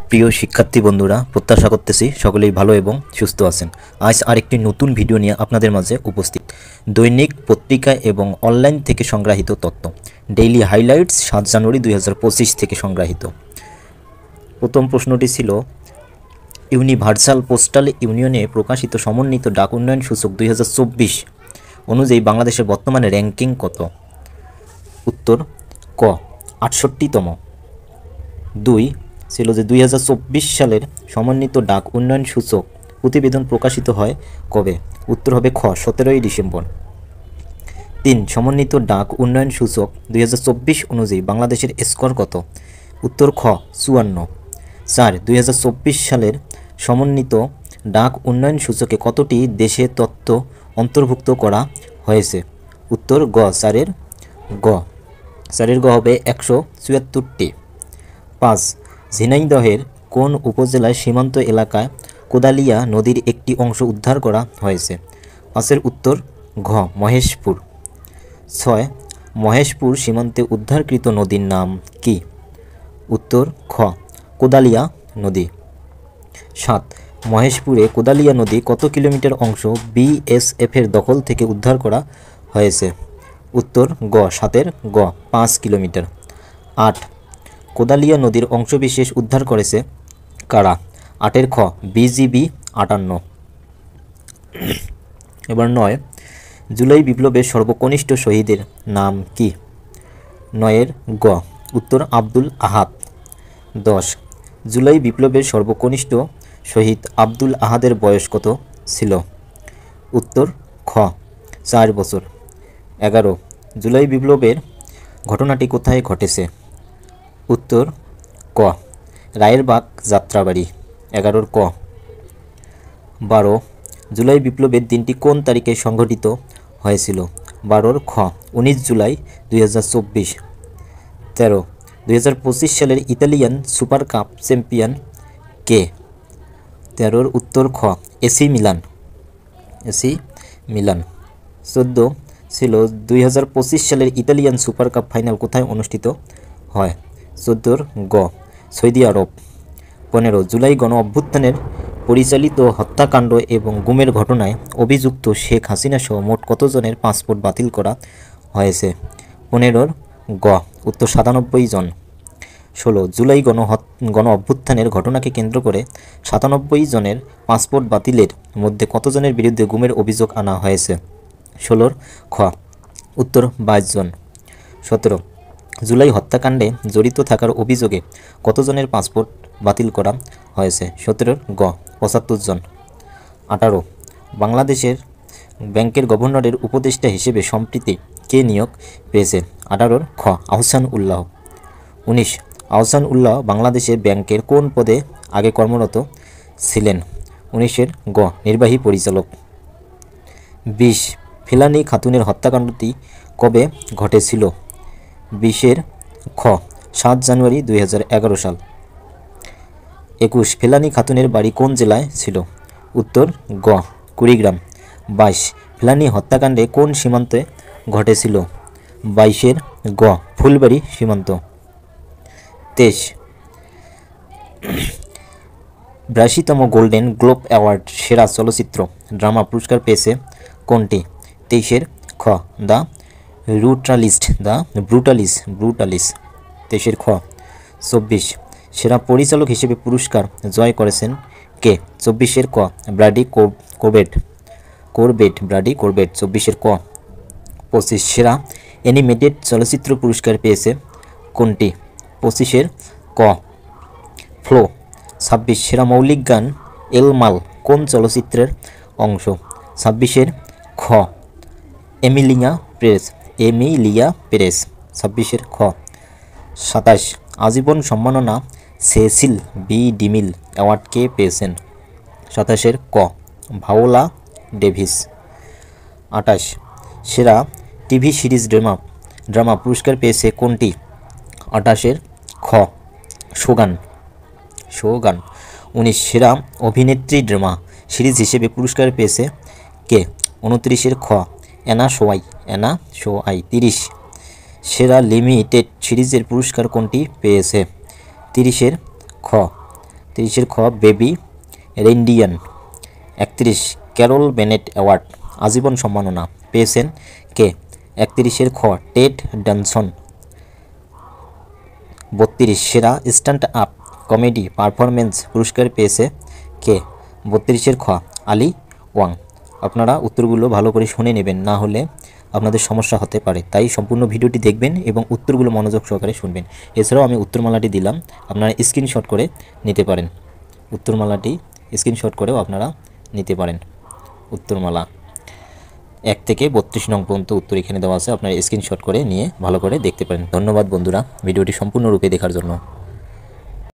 প্রিয় শিক্ষার্থী বন্ধুরা, প্রত্যাশা করতেছি সকলেই ভালো এবং সুস্থ আছেন। আজ আরেকটি নতুন ভিডিও নিয়ে আপনাদের মাঝে উপস্থিত। দৈনিক পত্রিকা এবং অনলাইন থেকে সংগ্রহীত তথ্য, ডেইলি হাইলাইটস 7 জানুয়ারি 2025 থেকে সংগ্রহীত। প্রথম প্রশ্নটি ছিল, ইউনিভার্সাল পোস্টাল ইউনিয়নে প্রকাশিত সমন্বিত ডাক উন্নয়ন সূচক 2024 অনুযায়ী বাংলাদেশের বর্তমানে র্যাঙ্কিং কত? উত্তর ক 68তম। 2 ছিল যে 2024 সালের সমন্বিত ডাক উন্নয়ন সূচক প্রতিবেদন প্রকাশিত হয় কবে? উত্তর হবে খ 17ই ডিসেম্বর। 3 সমন্বিত ডাক উন্নয়ন সূচক 2024 অনুযায়ী বাংলাদেশের স্কোর কত? উত্তর খ 54। 4 2024 সালের সমন্বিত ডাক উন্নয়ন সূচকে কতটি দেশের তথ্য অন্তর্ভুক্ত করা হয়েছে? উত্তর গ 4 গ হবে 174টি। 5 ঝিনাইদহের কোন উপজেলায় সীমান্ত এলাকায় কোদালিয়া নদীর একটি অংশ উদ্ধার করা হয়েছে? 5 উত্তর ঘ মহেশপুর। 6 মহেশপুর সীমান্তে উদ্ধারকৃত নদীর নাম কি? উত্তর খ কোদালিয়া নদী। 7 মহেশপুরে কোদালিয়া নদী কত কিলোমিটার অংশ বিএসএফের দখল থেকে উদ্ধার করা হয়েছে? উত্তর গ 7 গ 5 কিলোমিটার। 8 কোদালিয়া নদীর অংশবিশেষ উদ্ধার করেছে কারা? 8 খ বিজিবি 58। এবার 9 জুলাই বিপ্লবের সর্বকনিষ্ঠ শহীদের নাম কি? 9 গ উত্তর আব্দুল আহাদ। 10 জুলাই বিপ্লবের সর্বকনিষ্ঠ শহীদ আব্দুল আহাদের বয়স কত ছিল? উত্তর খ 4 বছর। 11 জুলাই বিপ্লবের ঘটনাটি কোথায় ঘটেছে? উত্তর ক রায়েরবাগ যাত্রাবাড়ি। 11 ক। 12 জুলাই বিপ্লবের দিনটি কোন তারিখে সংঘটিত হয়েছিল? 12 খ 19 জুলাই 2024। 13 2025 সালের ইতালিয়ান সুপার কাপ চ্যাম্পিয়ন কে? 13 উত্তর খ এসি মিলান। 14 ছিল 2025 সালের ইতালিয়ান সুপার কাপ ফাইনাল কোথায় অনুষ্ঠিত হয়? 14 গ সৌদি আরব। 15 জুলাই গণ অভ্যুত্থানের পরিচালিত হত্যাকাণ্ড এবং গুমের ঘটনায় অভিযুক্ত শেখ হাসিনা সহ মোট কতজনের পাসপোর্ট বাতিল করা হয়েছে? 15 গ উত্তর 97 জন। 16 জুলাই গণ অভ্যুত্থানের ঘটনাকে কেন্দ্র করে 97 জনের পাসপোর্ট বাতিলের মধ্যে কতজনের বিরুদ্ধে গুমের অভিযোগ আনা হয়েছে? 16 খ উত্তর 22 জন। 17 জুলাই হত্যাকাণ্ডে জড়িত থাকার অভিযোগে কতজনের পাসপোর্ট বাতিল করা হয়েছে? 17 গ 75 জন। 18 বাংলাদেশের ব্যাংকের গভর্নরের উপদেষ্টা হিসেবে সম্প্রতি কে নিয়োগ পেয়েছে? 18 খ আহসান উল্লাহ। 19 আহসান উল্লাহ বাংলাদেশের ব্যাংকের কোন পদে আগে কর্মরত ছিলেন? 19 গ নির্বাহী পরিচালক। 20 ফেলানী খাতুনের হত্যাকাণ্ডটি কবে ঘটেছিল? 20 খ 7 জানুয়ারি 2011 সাল। 21 ফেলানী খাতুনের বাড়ি কোন জেলায় ছিল? উত্তর গ কুড়িগ্রাম। 22 ফেলানী হত্যাকাণ্ডে কোন সীমান্তে ঘটেছিল? 22 গ ফুলবাড়ি সীমান্ত। 23 82তম গোল্ডেন গ্লোব অ্যাওয়ার্ড সেরা চলচ্চিত্র ড্রামা পুরস্কার পেয়েছে কোনটি? 23 খ দ্য ব্রুটালিস্ট। 23 খ। 24 সেরা পরিচালক হিসেবে পুরস্কার জয় করেছেন কে? 24 ক ব্র্যাডি করবেট। 24 ক। 25 সেরা অ্যানিমেটেড চলচ্চিত্র পুরস্কার পেয়েছে কোনটি? 25 ক ফ্লো। 26 সেরা মৌলিক গান এলমাল কোন চলচ্চিত্রের অংশ? 26 খ এমিলিয়া পেরেস। 26 খ। 27 আজীবন সম্মাননা সেসিল বি ডিমিল অ্যাওয়ার্ড কে পেয়েছেন? 27 ক ভাওলা ডেভিস। 28 সেরা টিভি সিরিজ ড্রামা পুরস্কার পেয়েছে কোনটি? 28 খ সোগান। 19 সেরা অভিনেত্রী ড্রামা সিরিজ হিসেবে পুরস্কার পেয়েছে কে? 29 খ অ্যানা সোয়াই। 30 সেরা লিমিটেড সিরিজের পুরস্কার কোনটি পেয়েছে? 30 খ 30 খ বেবি রেইনডিয়ান। 31 ক্যারল বেনেট অ্যাওয়ার্ড আজীবন সম্মাননা পেয়েছেন কে? 31 খ টেড ডনসন। 32 সেরা স্ট্যান্ড আপ কমেডি পারফরমেন্স পুরস্কার পেয়েছে কে? 32 খ আলী ওয়াং। আপনারা উত্তরগুলো ভালো করে শুনে নেবেন, না হলে আপনাদের সমস্যা হতে পারে, তাই সম্পূর্ণ ভিডিওটি দেখবেন এবং উত্তরগুলো মনোযোগ সহকারে শুনবেন। এছাড়াও আমি উত্তরমালাটি দিলাম, আপনারা স্ক্রিনশট করে নিতে পারেন। উত্তরমালাটি স্ক্রিনশট করেও আপনারা নিতে পারেন। উত্তরমালা 1 থেকে 32 নং পর্যন্ত উত্তর এখানে দেওয়া আছে, আপনারা স্ক্রিনশট করে নিয়ে ভালো করে দেখতে পারেন। ধন্যবাদ বন্ধুরা ভিডিওটি সম্পূর্ণরূপে দেখার জন্য।